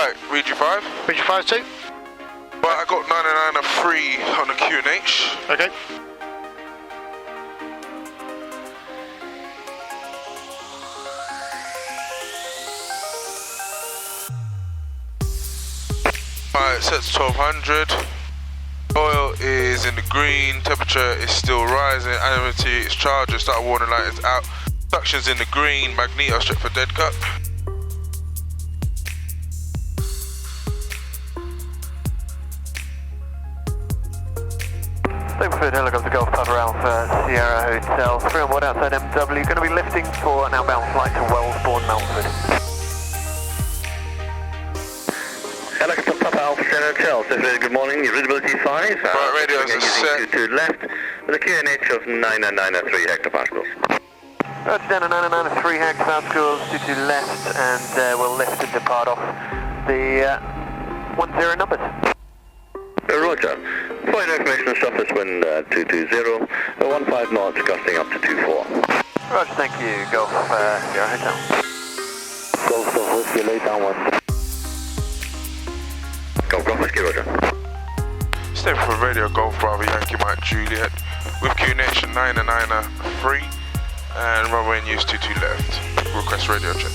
Right, Region 5. Region 5 2. Right, I got 99 free on the QNH. Okay. Alright, set to 1200. Oil is in the green, temperature is still rising, anonymity is charged, start warning light is out. Suction's in the green, magneto strip for dead cut. Overford helicopter Golf Papa Alpha Sierra Hotel, 3 on board outside MW, going to be lifting for an outbound flight to Wellsbourne, Melford. Helicopter Papa Alpha Sierra Hotel, good morning, your visibility 5. Right, radios are set. To left, with a QNH of 9993 hectopascals. Roger down to 9993 hectopascals, 22 left, and we'll lift and depart off the 10 numbers. Roger. For your information, surface wind 220, 15 knots, gusting up to 24. Roger, thank you. Golf Sierra Hotel. Golf Whiskey, lay down 1. Golf Whiskey, Roger. Stay for radio, Golf Bravo, Yankee Mike Juliet. With QNH 993 and runway in use 22 left. Request radio check.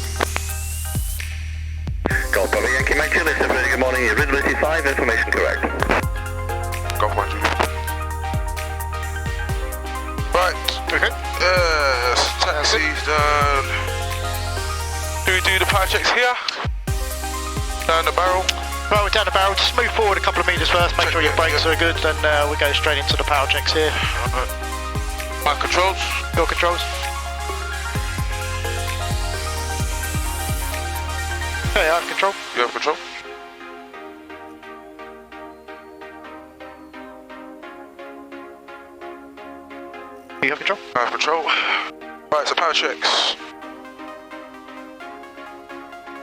Golf Bravo, Yankee Mike Juliet, good morning, your visibility 5, information correct. Golf Mike Juliet. Right. Okay. Taxi's done. Do we do the power checks here? Down the barrel? Right, we're down the barrel. Just move forward a couple of metres first, make sure your brakes are good, then we go straight into the power checks here. My controls? Your controls. Okay, I have control. You have control? You have control? I have control. Right, so power checks.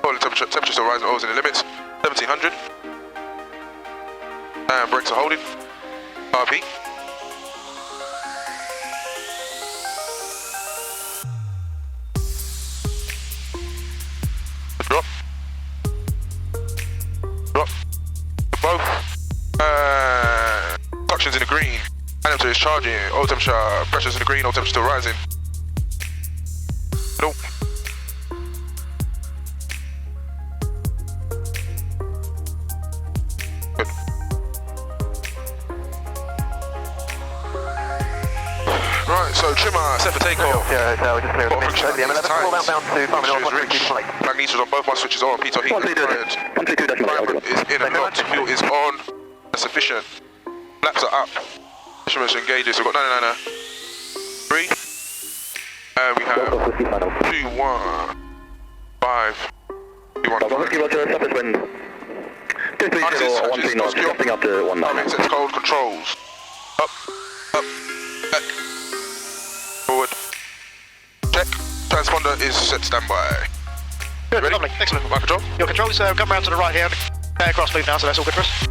Oil temperature still rising, oil's in the limits. 1700. And brakes are holding. RP. Drop. Drop. Both. Suction's in the green. Temperature is charging. Oil temperature, pressure's in the green, oil temperature still rising. Nope. Good. Right, so trimmer set for takeoff. Sierra Hotel, we just cleared the mid-show. The M11, full outbound to 5 minutes, 132 flight. Magneto's on both my switches on. Pitot heat required. Environment is in and out. Fuel is on. That's sufficient. Laps are up. Instruments engages. So we've got 993. And we have 215. 215. Roger, surface wind 230, 13 knots, gusting up to 19. Set cold controls. Up, back, forward. Check. Transponder is set standby. Good, Ready? lovely, excellent. My control? Your controls come round to the right here. Aircraft move now, so that's all good for us.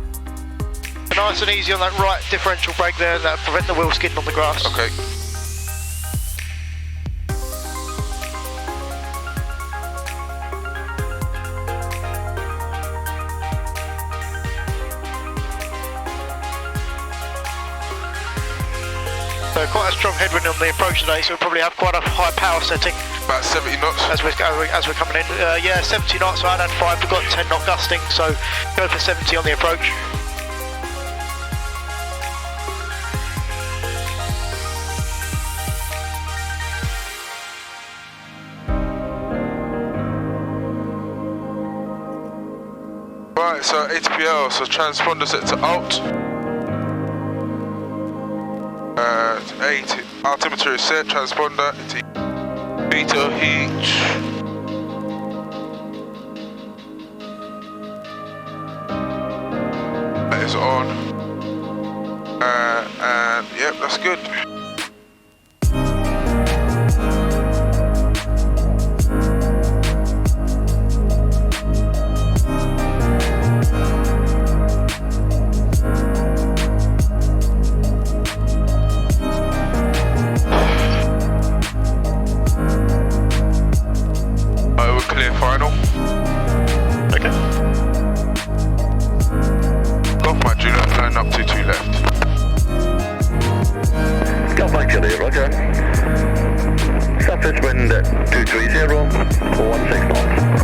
Nice and easy on that right differential brake there, that prevent the wheel skidding on the grass. Okay. So quite a strong headwind on the approach today, so we'll probably have quite a high power setting. About 70 knots. As we're coming in. Yeah, 70 knots, so I'd add 5, we've got 10 knot gusting, so go for 70 on the approach. Right, so ATPL, so transponder set to alt. Altimeter is set, transponder, beta heat. That is on. And yep, that's good. Clear final. Okay. up 22 left. Golf Mike Juliet, roger. Southwest wind 230, 16 knots.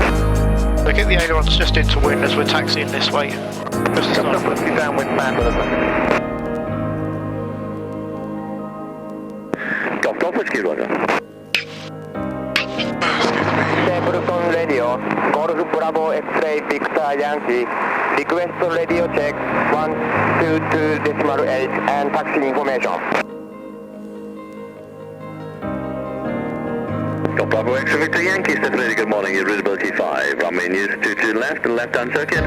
So get the ailerons just into wind as we're taxiing this way. Just to start. Southwest downwind man with us. Golf Whiskey, roger. Stapleton Radio, Golf Bravo X-ray Victor Yankee. Request radio check 122.8 and taxi information. Golf Bravo X-ray Victor Yankee, step ready, good morning, your visibility 5. Runway news 22 left and left-hand circuit.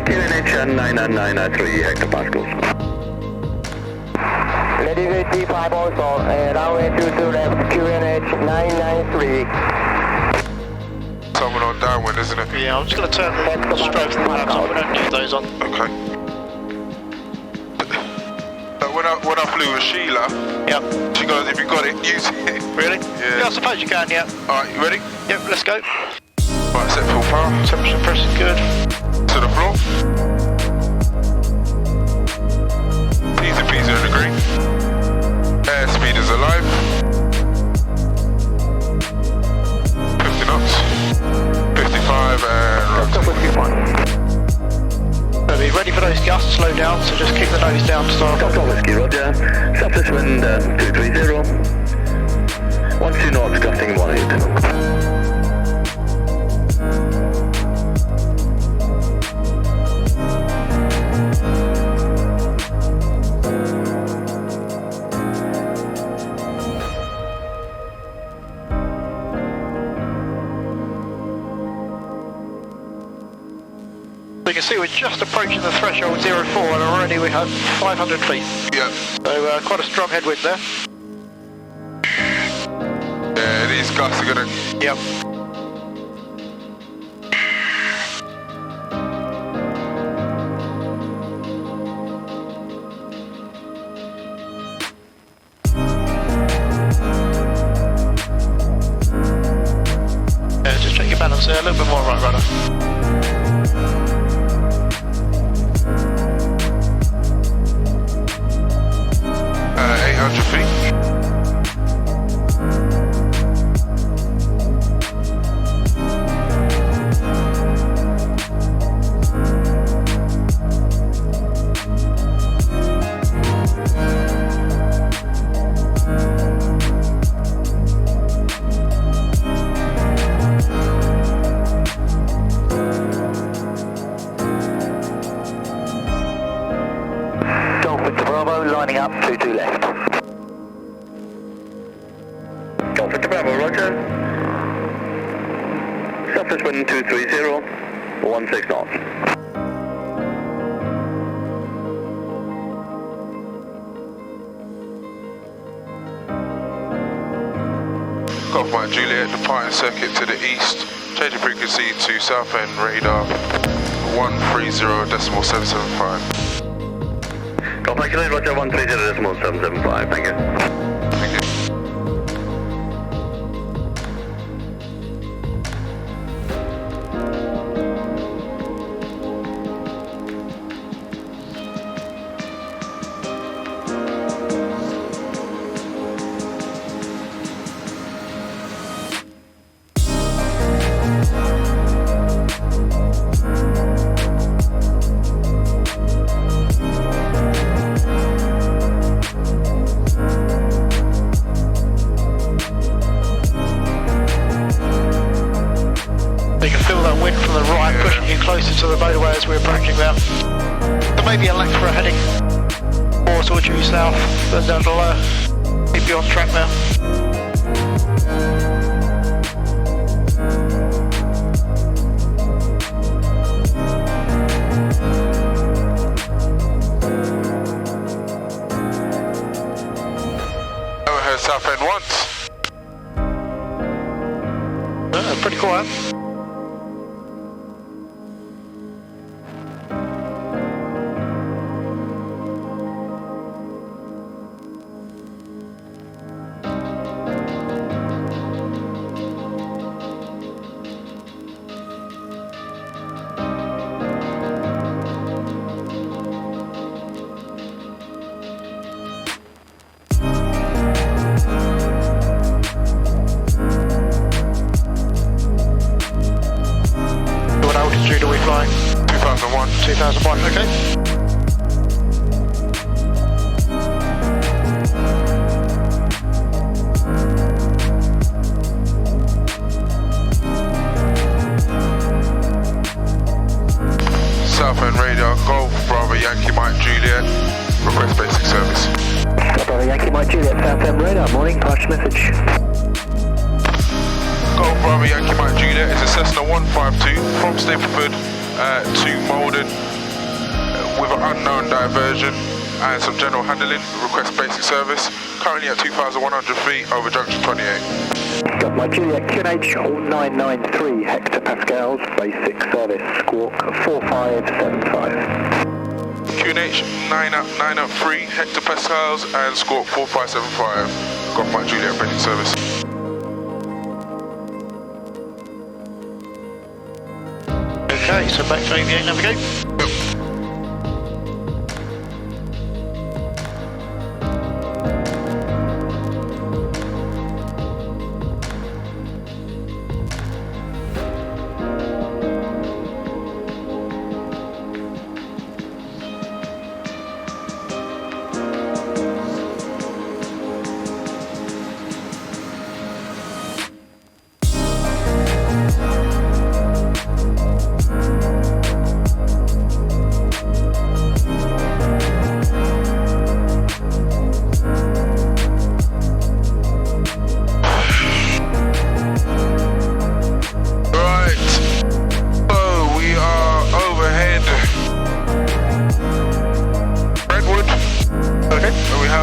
QNH 99993 hectopascals. Ready T5 also, runway 22 left, QNH 993. Someone on downwind, isn't it? Yeah, I'm just going to turn the strobes down so we don't need those on. Okay. When I flew with Sheila, Yep. she goes, if you got it, use it. Really? Yeah. I suppose you can, yeah. Alright, you ready? Yep, let's go. Right, set full power. Temperature pressure is good. To the floor. Easy peasy on the green. Airspeed is alive. 50 knots. 55 and right. So be ready for those gusts, slow down, so just keep the nose down to start. Golf Whiskey, roger. Southwest wind 230, 12 knots, gusting 18. So you can see we're just approaching the threshold 04 and already we have 500 feet. Yeah. So quite a strong headwind there. Yeah, these gusts are gonna... Yep. Yeah, just check your balance there, a little bit more right rudder. 800 feet. Bravo lining up 22 left. Golf Bravo, roger. Southwest wind 230, 16 knots. Golf Mike Juliet, departing circuit to the east. Changing frequency to south end radar 130.775. Golf Mike Juliet, roger, 130.775, thank you. Thank you. You can feel that wind from the right pushing you closer to the motorway as we're approaching that. There may be a length for a heading more towards you south, but that'll keep you on track now. I haven't heard south end once. Pretty quiet. 2001, okay. Southend radar, Golf, Bravo, Yankee, Mike, Juliet, request basic service. Bravo, Yankee, Mike, Juliet, Southend radar, morning, patch message. Golf, Bravo, Yankee, Mike, Juliet, it's a Cessna 152 from Stapleford to Malden with an unknown diversion and some general handling, request basic service, currently at 2,100 feet over junction 28. Got my Juliet QNH 993 hectopascals, basic service, squawk 4575. QNH 993 hectopascals and squawk 4575. Got my Juliet basic service. Okay, so back to aviate, navigate. Yep.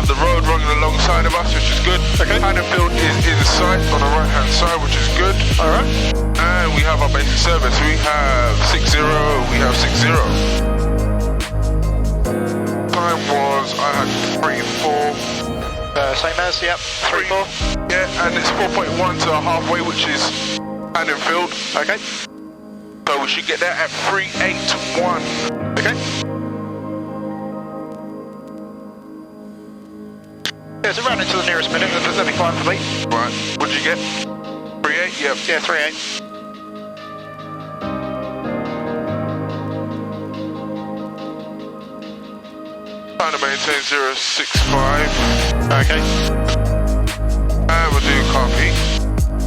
The road running alongside of us, which is good. Okay. Field is in sight on the right hand side, which is good. Alright. And we have our basic service. We have 60, we have 60. Time was, I had 3-4. Same as, yep, 3-4. Yeah, and it's 4.1 to halfway, which is Field. Okay. So we should get there at 381. Okay. Yeah, so round into the nearest minute, that'll be fine for me. Right, what'd you get? 3.8? Yep. Yeah, 3.8. Trying to maintain 065. Okay. And we'll do copy.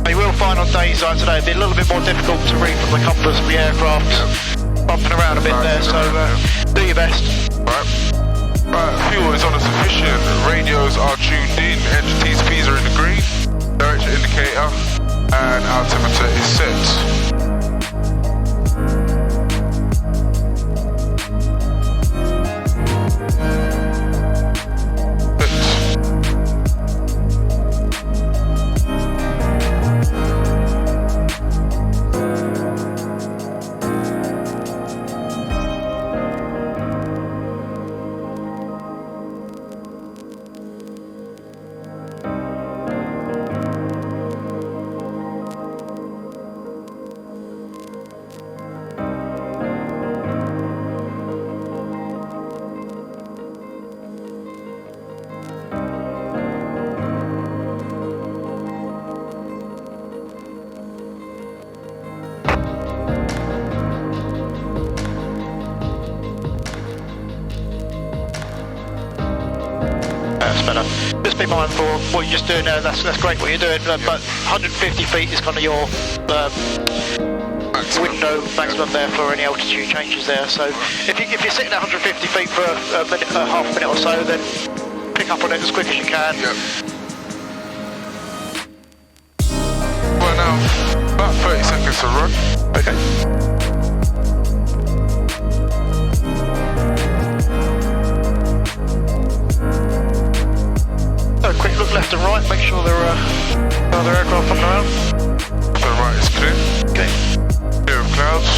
You will find on days like today it'll be a little bit more difficult to read from the compass of the aircraft. Yep. Bumping around a bit there, so do your best. Right. Fuel is on a sufficient, radios are tuned in, engine TCPs are in the green, direction indicator, and altimeter is set. Just be mindful of what you're just doing there. That's great what you're doing, but 150 feet is kind of your window maximum there for any altitude changes there. So if you're sitting at 150 feet for a minute, half a minute or so, then pick up on it as quick as you can. Yep. Well, now about 30 seconds to run. Okay. Quick look left and right, make sure there are other aircraft coming around. The right is clear. Okay. Clear of clouds.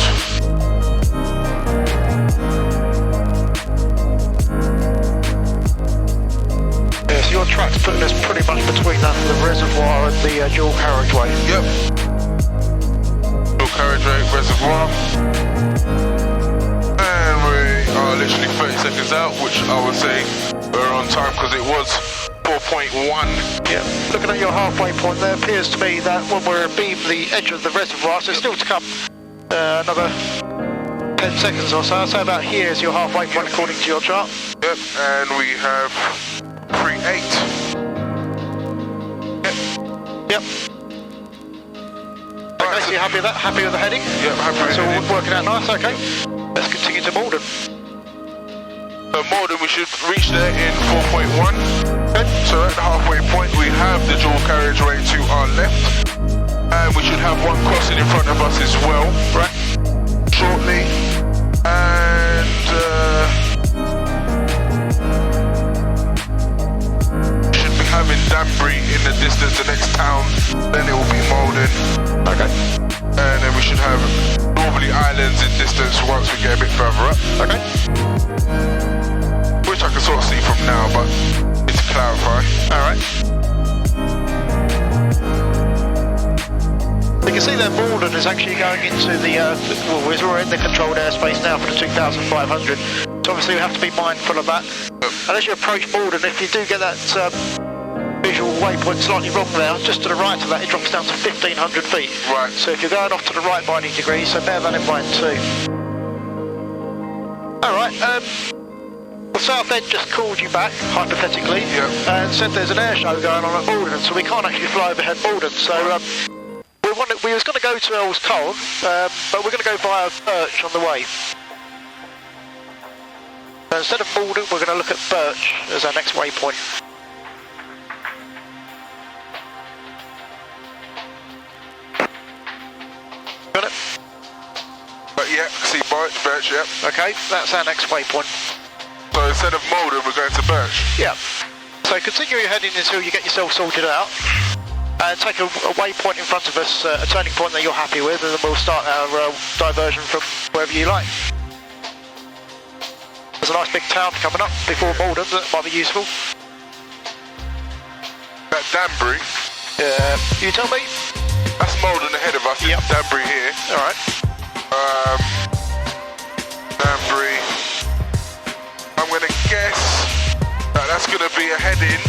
Yeah, so your track's putting us pretty much between that and the reservoir and the dual carriageway. Yep. Dual carriageway, reservoir. And we are literally 30 seconds out, which I would say we're on time because it was 4.1. Yeah, looking at your halfway point there, appears to me that when we're abeam the edge of the reservoir, so still to come another 10 10 seconds or so. I'll say about here is your halfway point according to your chart. Yep, and we have 3.8. Yep. Okay, so you happy with that? Happy with the heading? Yep, happy with So it. we're working out nice, okay. Let's continue to Malden. So Malden, we should reach there in 4.1. Okay. So at the halfway point, we have the dual carriageway to our left. And we should have one crossing in front of us as well, right? Shortly. And should be having Danbury in the distance, the next town. Then it will be Malden. Okay. And then we should have Northerly Islands in distance once we get a bit further up. Okay. Which I can sort of see from now, but it's to clarify. Alright. You can see that Malden is actually going into the, well, we're in the controlled airspace now for the 2,500. So obviously we have to be mindful of that. Yep. And as you approach Malden, if you do get that visual waypoint slightly wrong there, just to the right of that, it drops down to 1,500 feet. Right. So if you're going off to the right by any degree, so bear that in mind too. Alright, the South End just called you back, hypothetically, Yep. and said there's an air show going on at Malden, so we can't actually fly overhead Malden. So we was going to go to Earls Cole, but we're going to go via Birch on the way. So instead of Malden, we're going to look at Birch as our next waypoint. Got it? But yeah, see Birch, yep. Okay, that's our next waypoint. So instead of Malden, we're going to Birch. Yeah. So continue your heading until you get yourself sorted out. And take a waypoint in front of us, a turning point that you're happy with, and then we'll start our diversion from wherever you like. There's a nice big town coming up before Malden that might be useful. That Danbury. You tell me? That's Malden ahead of us. Yep. Danbury here. Alright. Danbury. I'm going to guess that that's going to be a heading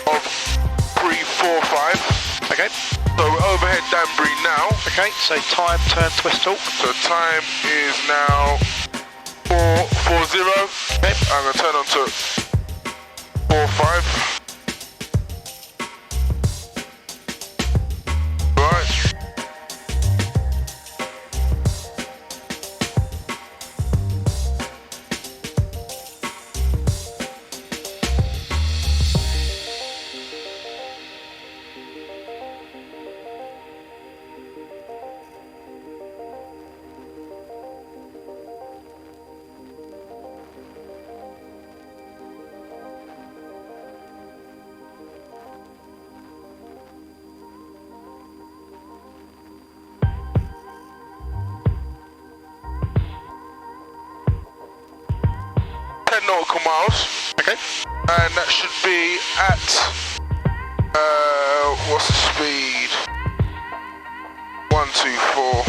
of 345. Okay. So we're overhead Danbury now. Okay, so time, turn, twist, talk. So time is now 4:40. Okay. I'm going to turn on to 4:5. Right. Nautical miles. Okay. And that should be at what's the speed? 124.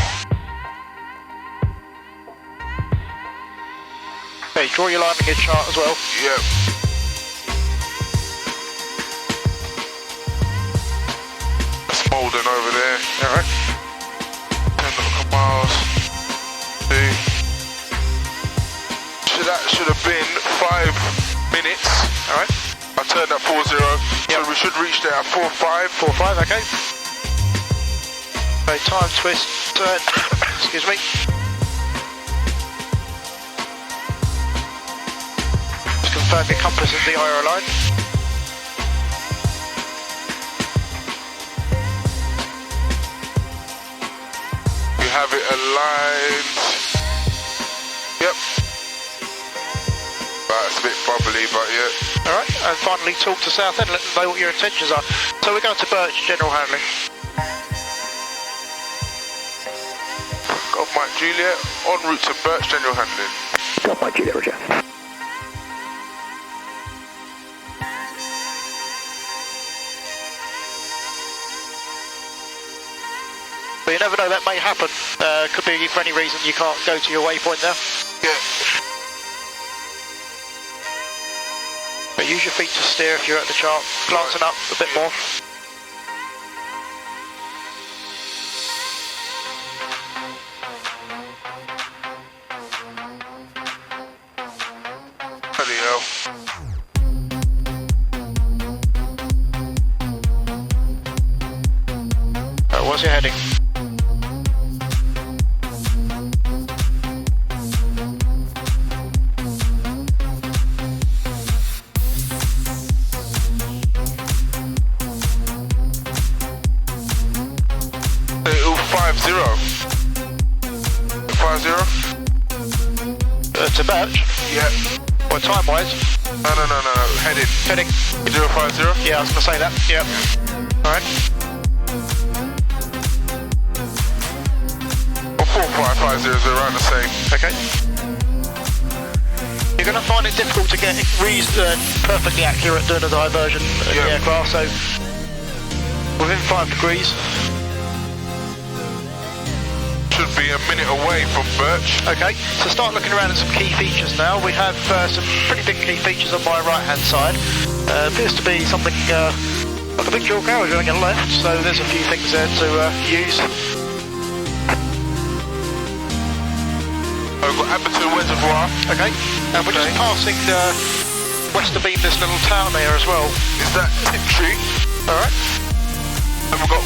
Okay, draw your line on your chart as well. Yep. That's Malden over there. Alright. 10 nautical miles. That should have been 5 minutes. Alright. I turned at 40. Yep. So we should reach there at 45. 4-5, okay. Okay, time, twist, turn. Excuse me. Just confirm your compass is the IRO line. We have it aligned. Yep. It's a bit bubbly, but yeah. Alright, and finally talk to South End, let them know what your intentions are. So we're going to Birch, general handling. Golf Mike Juliet, en route to Birch, general handling. Golf Mike Juliet, Roger. But you never know, that may happen. Could be for any reason you can't go to your waypoint now. Yeah. But use your feet to steer if you're at the chart, glancing up a bit more. well. What's your heading? To Birch? Yeah. What, time-wise? No. Heading. 050? Yeah, I was going to say that. Yeah. Alright. 45500 around the same. Okay. You're going to find it difficult to get perfectly accurate doing a diversion in the aircraft, so within 5 degrees. Should be a minute away from Birch. Okay, so start looking around at some key features now. We have some pretty big key features on my right hand side. Appears to be something like a big dual garage going on left, so there's a few things there to use. We've got Abberton Reservoir. Okay, and we're just passing west of this little town there as well. Is that Tiptree? Alright. And we've got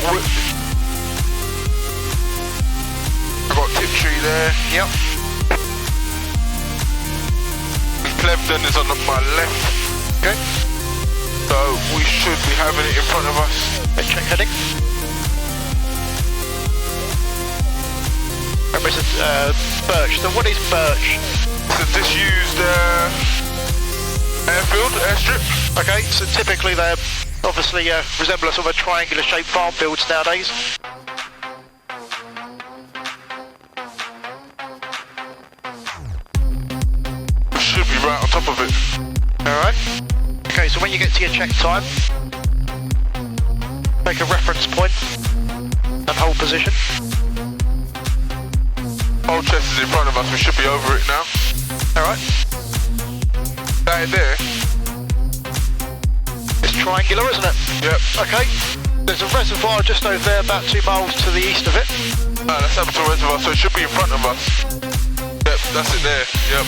Tiptree there. Yep. Clevedon is on my left. Okay. So we should be having it in front of us. Check heading. Remember it's Birch. So what is Birch? It's a disused airstrip. Okay, so typically they obviously resemble a sort of a triangular shaped farm fields nowadays. Should be right on top of it. Alright. Okay, so when you get to your check time, make a reference point and hold position. Old chest is in front of us, we should be over it now. Alright. That there? It's triangular, isn't it? Yep. Okay. There's a reservoir just over there, about 2 miles to the east of it. No, that's Abberton Reservoir, so it should be in front of us. Yep, that's it there, yep.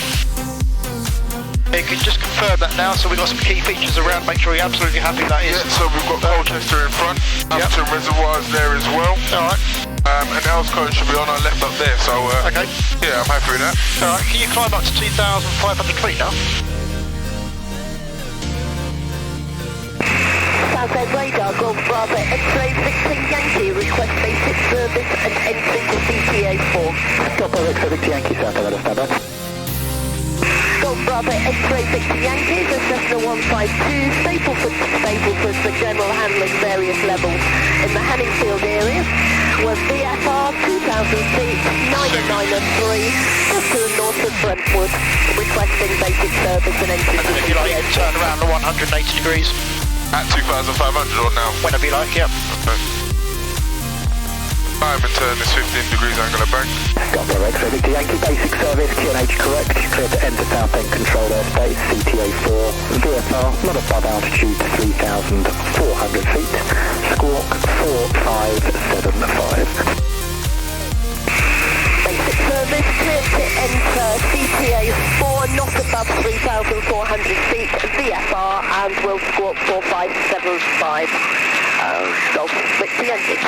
You can just confirm that now, so we've got some key features around, make sure you're absolutely happy that is. Yeah, so we've got Colchester in front, Abberton Reservoirs there as well. Alright. And Elscote should be on our left up there, so okay. Yeah, I'm happy with that. Alright, can you climb up to 2,500 feet now? Southend radar, Golf Bravo, X-ray 16 Yankee, request basic service and entry to CTA 4. Stop over X-ray 60 Yankee, Southend radar, stand by. Golf Bravo, X-ray 60 Yankee, the Cessna 152, Stapleford to Stapleford for general handling various levels in the Hanningfield area, with VFR 2,000 feet, 993, just to the north of Brentwood, requesting basic service and entry to And then if you like, you can turn around to 180 degrees. At 2,500 or now? Whenever you like, yep. Okay. I'm in turn this 15 degrees angle of bank. Golf Bravo X-ray 60 Yankee, basic service, QNH correct, clear to enter Southend controlled airspace, CTA 4, VFR, not above altitude 3,400 feet, squawk 4575. Basic service, clear to enter CTA 4, not above 3,400 feet, VFR, and will squawk 4575. Golf Victor Yankee.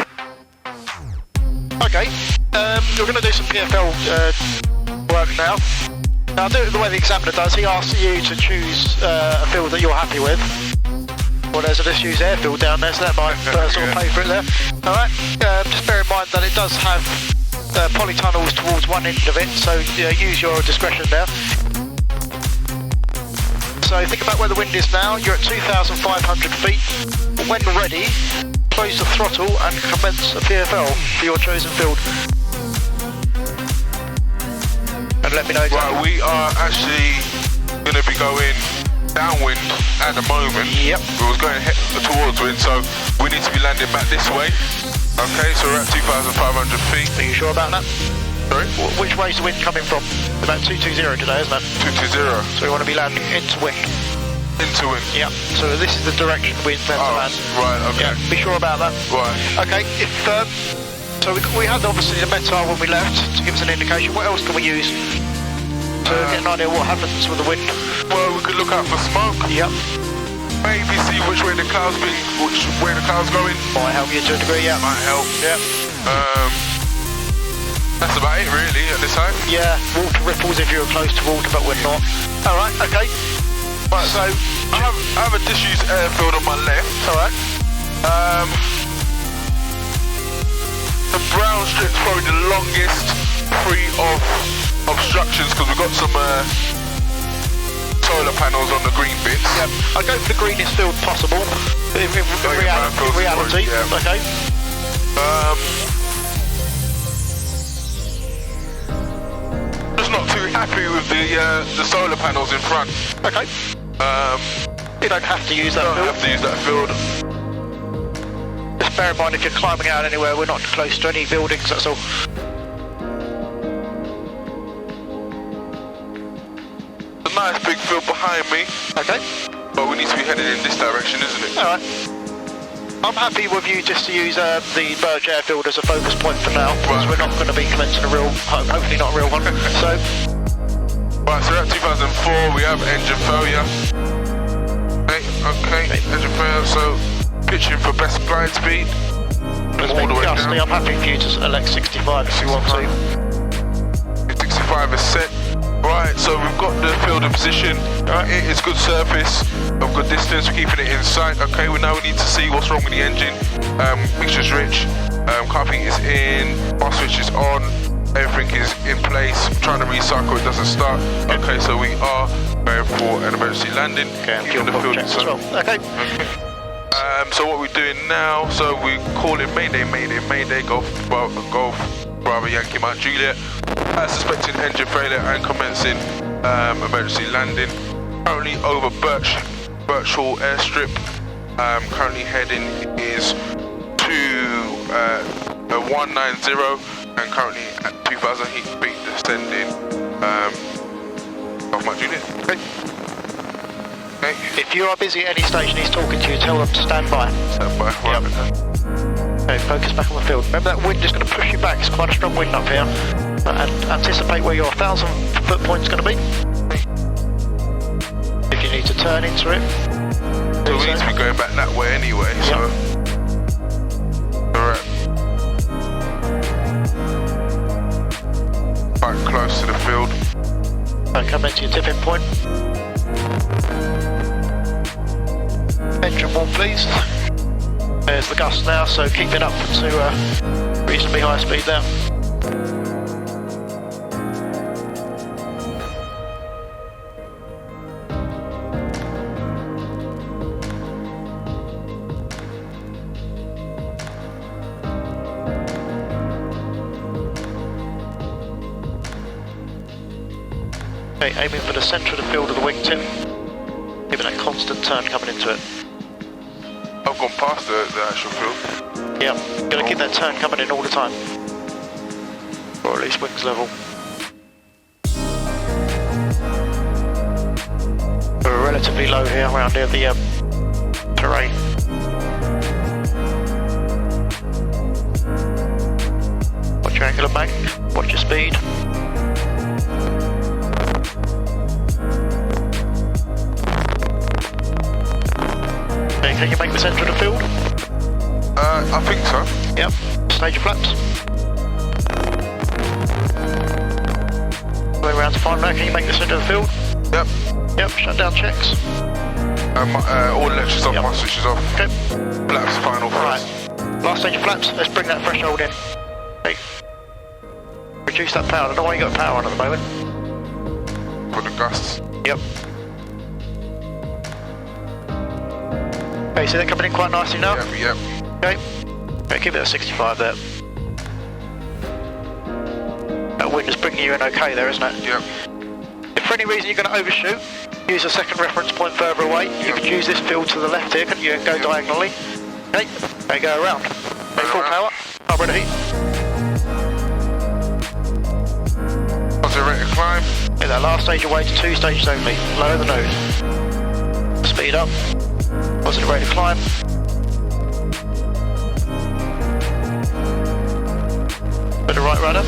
Okay, you're going to do some PFL work now. Now, do it the way the examiner does. He asks you to choose a field that you're happy with. Well, there's a disused airfield down there, so that might sort of pay for it there. Alright, just bear in mind that it does have polytunnels towards one end of it, so use your discretion there. So think about where the wind is now. You're at 2,500 feet. When ready, close the throttle and commence a PFL for your chosen field. And let me know exactly. Right, we are actually going to be going downwind at the moment. Yep. We was going towards wind, so we need to be landing back this way. Okay, so we're at 2,500 feet. Are you sure about that? Sorry? Which way is the wind coming from? About 220 today, isn't it? 220. So we want to be landing into wind. Into wind. Yeah. So this is the direction we're meant to land. Right, okay. Yeah, be sure about that. Right. Okay, if so we had obviously the METAR when we left to give us an indication. What else can we use to get an idea of what happens with the wind? Well, we could look out for smoke. Yep. Maybe see which way the cloud's going. Might help you to a degree, yeah. Might help. Yep. That's about it really at this time. Yeah, water ripples if you're close to water, but we're not. Alright, okay. Right, so I have a disused airfield on my left. Alright. The brown strip's probably the longest free of obstructions because we've got some solar panels on the green bits. Yep. I go for the greenest field possible. In reality, yeah. okay. Just not too happy with the solar panels in front. Okay. You don't have to use that field. Don't have to use that field. Just bear in mind if you're climbing out anywhere, we're not close to any buildings, that's all. A nice big field behind me. Okay. But we need to be headed in this direction, isn't it? Alright. I'm happy with you just to use the Birch airfield as a focus point for now, because we're not going to be commencing a real, hopefully not a real one. So. Right, so we're at 2004, we have engine failure. Okay, engine failure, so pitching for best glide speed. It's been gusty, I'm happy for you to elect 65 if you want to. 65 is set. Right, so we've got the field in position. Right, it is good surface, of good distance, we're keeping it in sight. Okay, we need to see what's wrong with the engine. Mixture's rich, carpet is in, bar switch is on, everything is in place. I'm trying to recycle, it doesn't start. Okay, so we are going for an emergency landing. Okay, keeping the field in sight. Okay. So what we're doing now, so we're calling Mayday, Mayday, Mayday, Golf, Bravo, Yankee, Mount Juliet. Suspecting engine failure and commencing emergency landing. Currently over Birch Hall airstrip. Currently heading is to 190 and currently at 2,000 feet descending off Mount Juliet. Okay. If you are busy at any station he's talking to you, tell them to stand by. Stand by, right. Yep. Okay, focus back on the field. Remember that wind is going to push you back, it's quite a strong wind up here. And anticipate where your 1,000 foot point is going to be. If you need to turn into it. So we need to be going back that way anyway, yep. So. Alright. Quite close to the field. Okay, come into your tipping point. Engine warm, please. There's the gust now, so keep it up to reasonably high speed there. Okay, aiming for the centre of the field of the wingtip. Giving a constant turn coming into it. I've gone past the actual field. Yeah, gotta keep that turn coming in all the time. Or at least wings level. We're relatively low here around here, the terrain. Watch your angular bank, watch your speed. Can you make the centre of the field? I think so. Yep. Stage your flaps. Way around to find out. Can you make the centre of the field? Yep. Yep. Shut down checks. All electrics off, my switches off. Okay. Flaps final first. Right. Last stage of flaps. Let's bring that threshold in. Okay. Reduce that power. I don't know why you got power on at the moment. For the gusts. Yep. Okay, so they're coming in quite nicely now? Yep. Okay. Okay, keep it at 65 there. That wind is bringing you in okay there, isn't it? Yep. If for any reason you're going to overshoot, use a second reference point further away. You could use this field to the left here, couldn't you, and go diagonally. Okay, okay, go around. Okay, full power. Carburetor heat. Positive rate of climb. Okay, that last stage away to 2 stages only. Lower the nose. Speed up. Positive rate of climb. Bit of right rudder.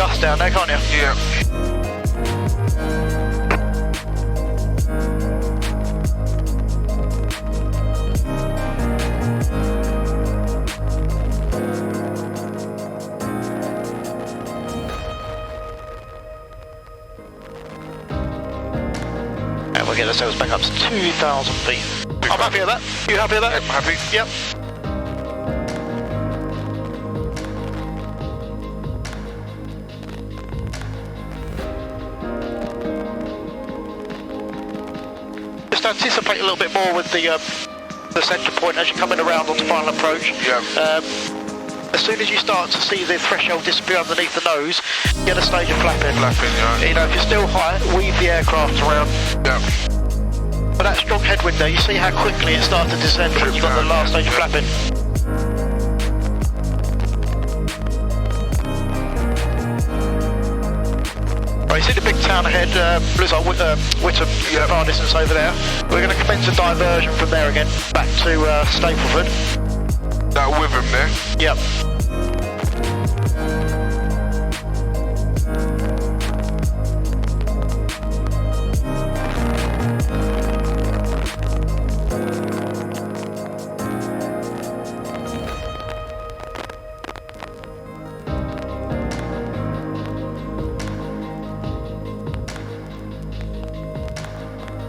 gust down there, can't you? Yeah. And we'll get ourselves back up to 2,000 feet. I'm happy with that. You happy with that? I'm happy. Yep. Just anticipate a little bit more with the centre point as you're coming around onto final approach. Yeah. As soon as you start to see the threshold disappear underneath the nose, get a stage of flapping. Flapping, yeah. You know, if you're still high, weave the aircraft around. Yeah. But that strong headwind there, you see how quickly it starts to descend when you've got the last stage of flapping. Right, you see the big town ahead, looks like Whittam, far distance over there. We're going to commence a diversion from there again, back to Stapleford. That with him there? Yep.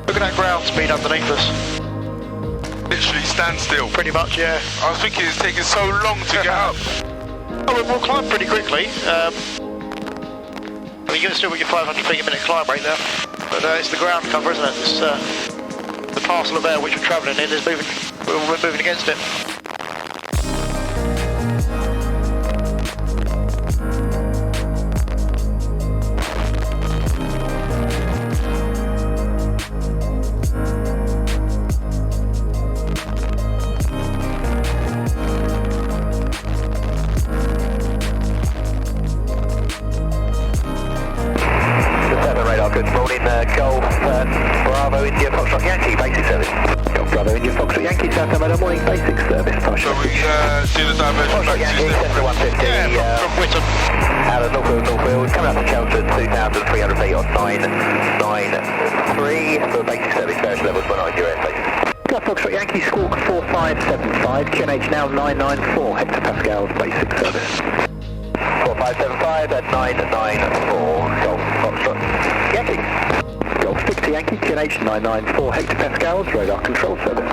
Look at that ground speed underneath us. Literally stand still. Pretty much, yeah. I was thinking it's taking so long to get up. Oh, we'll climb pretty quickly. I mean, you're still with your 500 feet a minute climb rate there. But it's the ground cover, isn't it? It's the parcel of air which we're travelling in is moving. We're moving against it. Good morning, Golf Bravo India Foxtrot Yankee, basic service. Golf Bravo India Foxtrot Yankee, South Alabama morning, basic service. So we do the diversion Foxtrot Yankee, Cessna 150. Yeah, from Whittam. Out of Northfield, coming up to Chelmsford, 2,300 feet on 993 for basic service, various levels, 19 your airspace. Golf Foxtrot Yankee, Squawk 4575, QNH now 994 hectopascals, basic service. 4575 at 994, Golf Foxtrot Yankee. Golf Victor Yankee, QNH 994 hectopascals, radar control service.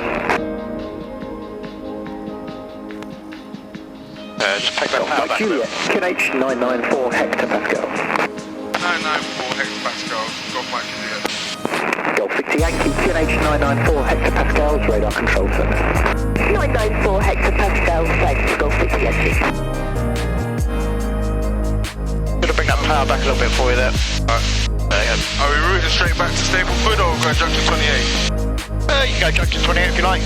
Just take that power back. Juliet, QNH 994 hectopascals. 994 hectopascals, Golf Mike Juliet. Golf Victor Yankee, QNH 994 hectopascals, radar control service. 994 hectopascals, thanks, Golf Victor Yankee. Gonna bring that power back a little bit for you there. There you go. Are we routing straight back to Stapleford or go junction 28? You can go junction 28 if you like.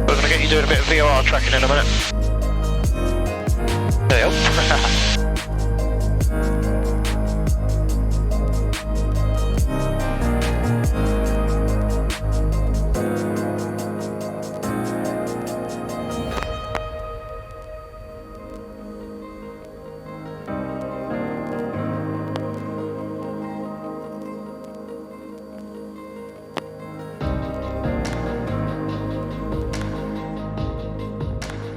We're going to get you doing a bit of VOR tracking in a minute. There you go.